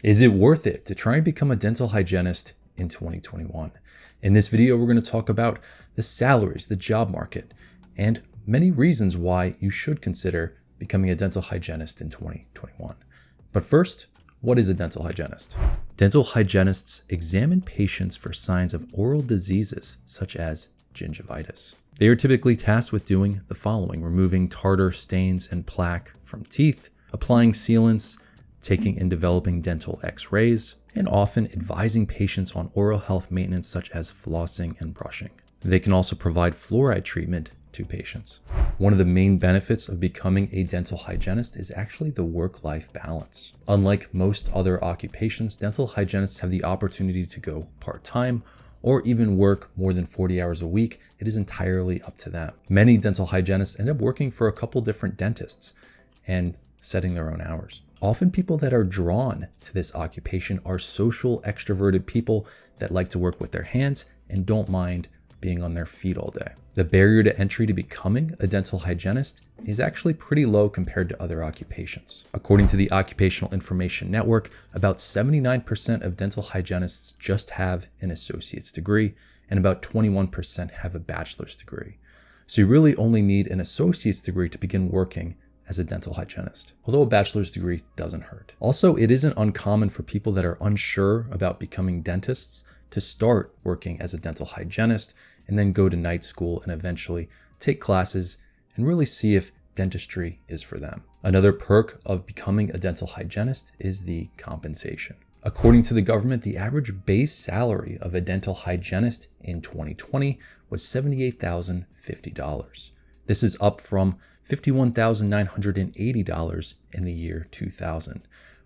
Is it worth it to try and become a dental hygienist in 2021? In this video, we're going to talk about the salaries, the job market, and many reasons why you should consider becoming a dental hygienist in 2021. But first, what is a dental hygienist? Dental hygienists examine patients for signs of oral diseases such as gingivitis. They are typically tasked with doing the following: removing tartar, stains, and plaque from teeth, applying sealants, taking and developing dental x-rays, and often advising patients on oral health maintenance such as flossing and brushing. They can also provide fluoride treatment to patients. One of the main benefits of becoming a dental hygienist is actually the work-life balance. Unlike most other occupations, dental hygienists have the opportunity to go part-time or even work more than 40 hours a week. It is entirely up to them. Many dental hygienists end up working for a couple different dentists and setting their own hours. Often people that are drawn to this occupation are social, extroverted people that like to work with their hands and don't mind being on their feet all day. The barrier to entry to becoming a dental hygienist is actually pretty low compared to other occupations. According to the Occupational Information Network, about 79% of dental hygienists just have an associate's degree, and about 21% have a bachelor's degree. So you really only need an associate's degree to begin working as a dental hygienist, although a bachelor's degree doesn't hurt. Also, it isn't uncommon for people that are unsure about becoming dentists to start working as a dental hygienist and then go to night school and eventually take classes and really see if dentistry is for them. Another perk of becoming a dental hygienist is the compensation. According to the government, the average base salary of a dental hygienist in 2020 was $78,050. This is up from $51,980 in the year 2000,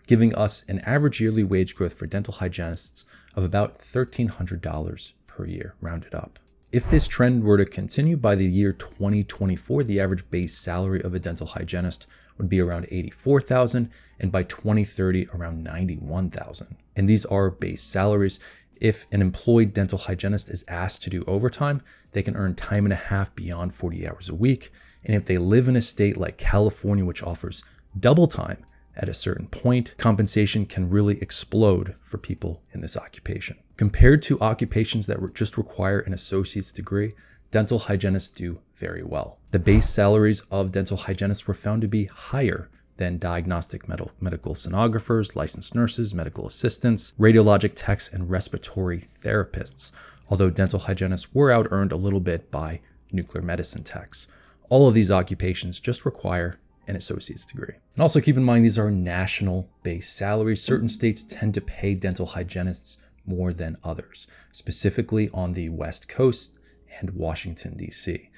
giving us an average yearly wage growth for dental hygienists of about $1,300 per year, rounded up. If this trend were to continue, by the year 2024, the average base salary of a dental hygienist would be around $84,000, and by 2030, around $91,000. And these are base salaries. If an employed dental hygienist is asked to do overtime, they can earn time and a half beyond 40 hours a week. And if they live in a state like California, which offers double time at a certain point, compensation can really explode for people in this occupation. Compared to occupations that just require an associate's degree, dental hygienists do very well. The base salaries of dental hygienists were found to be higher than diagnostic medical sonographers, licensed nurses, medical assistants, radiologic techs, and respiratory therapists, although dental hygienists were out-earned a little bit by nuclear medicine techs. All of these occupations just require an associate's degree. And also keep in mind, these are national base salaries. Certain states tend to pay dental hygienists more than others, specifically on the West Coast and Washington, D.C.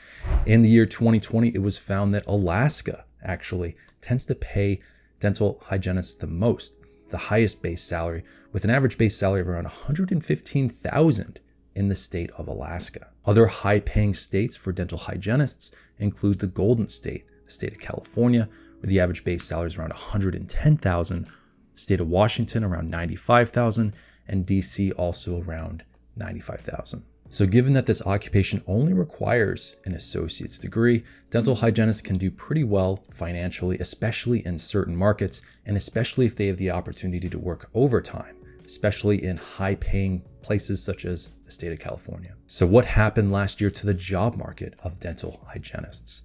In the year 2020, it was found that Alaska actually tends to pay dental hygienists the most, the highest base salary, with an average base salary of around $115,000 in the state of Alaska. Other high-paying states for dental hygienists include the Golden State, the state of California, where the average base salary is around $110,000, state of Washington around $95,000, and DC also around $95,000. So given that this occupation only requires an associate's degree, dental hygienists can do pretty well financially, especially in certain markets, and especially if they have the opportunity to work overtime, especially in high-paying places such as the state of California. So what happened last year to the job market of dental hygienists?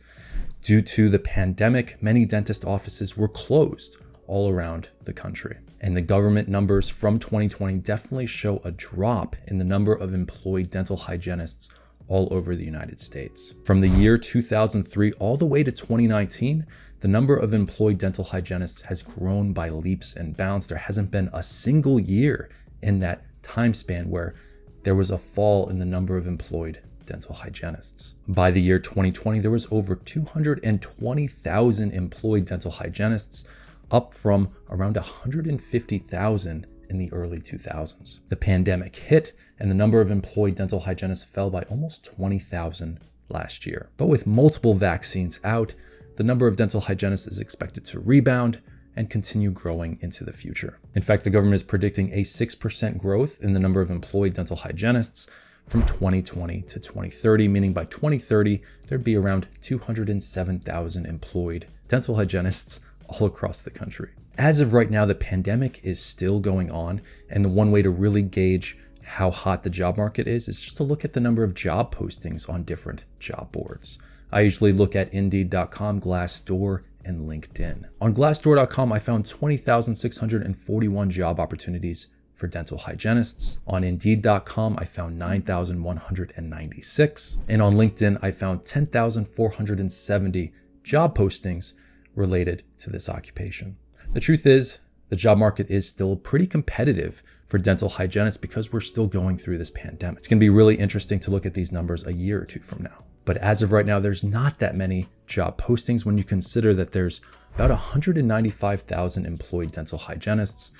Due to the pandemic, many dentist offices were closed all around the country. And the government numbers from 2020 definitely show a drop in the number of employed dental hygienists all over the United States. From the year 2003 all the way to 2019, the number of employed dental hygienists has grown by leaps and bounds. There hasn't been a single year in that time span where there was a fall in the number of employed dental hygienists. By the year 2020, there was over 220,000 employed dental hygienists, up from around 150,000 in the early 2000s. The pandemic hit, and the number of employed dental hygienists fell by almost 20,000 last year. But with multiple vaccines out, the number of dental hygienists is expected to rebound and continue growing into the future. In fact, the government is predicting a 6% growth in the number of employed dental hygienists from 2020 to 2030, meaning by 2030, there'd be around 207,000 employed dental hygienists all across the country. As of right now, the pandemic is still going on, and the one way to really gauge how hot the job market is just to look at the number of job postings on different job boards. I usually look at Indeed.com, Glassdoor, and LinkedIn. On Glassdoor.com, I found 20,641 job opportunities for dental hygienists. On Indeed.com, I found 9,196. And on LinkedIn, I found 10,470 job postings related to this occupation. The truth is, the job market is still pretty competitive for dental hygienists because we're still going through this pandemic. It's going to be really interesting to look at these numbers a year or two from now. But as of right now, there's not that many job postings when you consider that there's about 195,000 employed dental hygienists.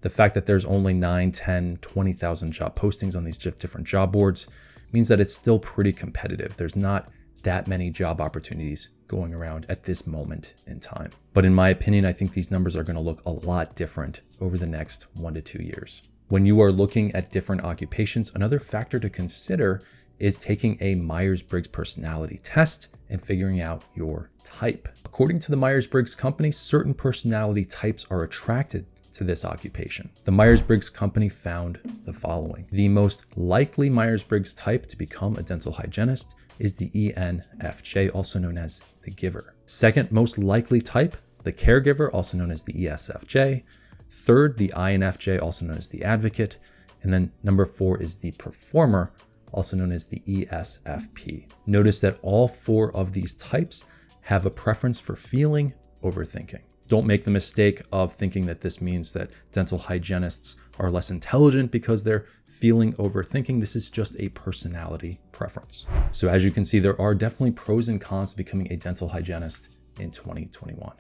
The fact that there's only 9, 10, 20,000 job postings on these different job boards means that it's still pretty competitive. There's not that many job opportunities going around at this moment in time. But in my opinion, I think these numbers are going to look a lot different over the next 1 to 2 years. When you are looking at different occupations, another factor to consider is taking a Myers-Briggs personality test and figuring out your type. According to the Myers-Briggs company, certain personality types are attracted to this occupation. The Myers-Briggs company found the following. The most likely Myers-Briggs type to become a dental hygienist is the ENFJ, also known as the giver. Second most likely type, the caregiver, also known as the ESFJ. Third, the INFJ, also known as the advocate. And then number 4 is the performer, also known as the ESFP. Notice that all 4 of these types have a preference for feeling over thinking. Don't make the mistake of thinking that this means that dental hygienists are less intelligent because they're feeling over thinking. This is just a personality preference. So as you can see, there are definitely pros and cons to becoming a dental hygienist in 2021.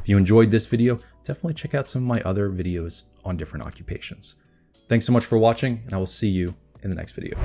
If you enjoyed this video, definitely check out some of my other videos on different occupations. Thanks so much for watching, and I will see you in the next video.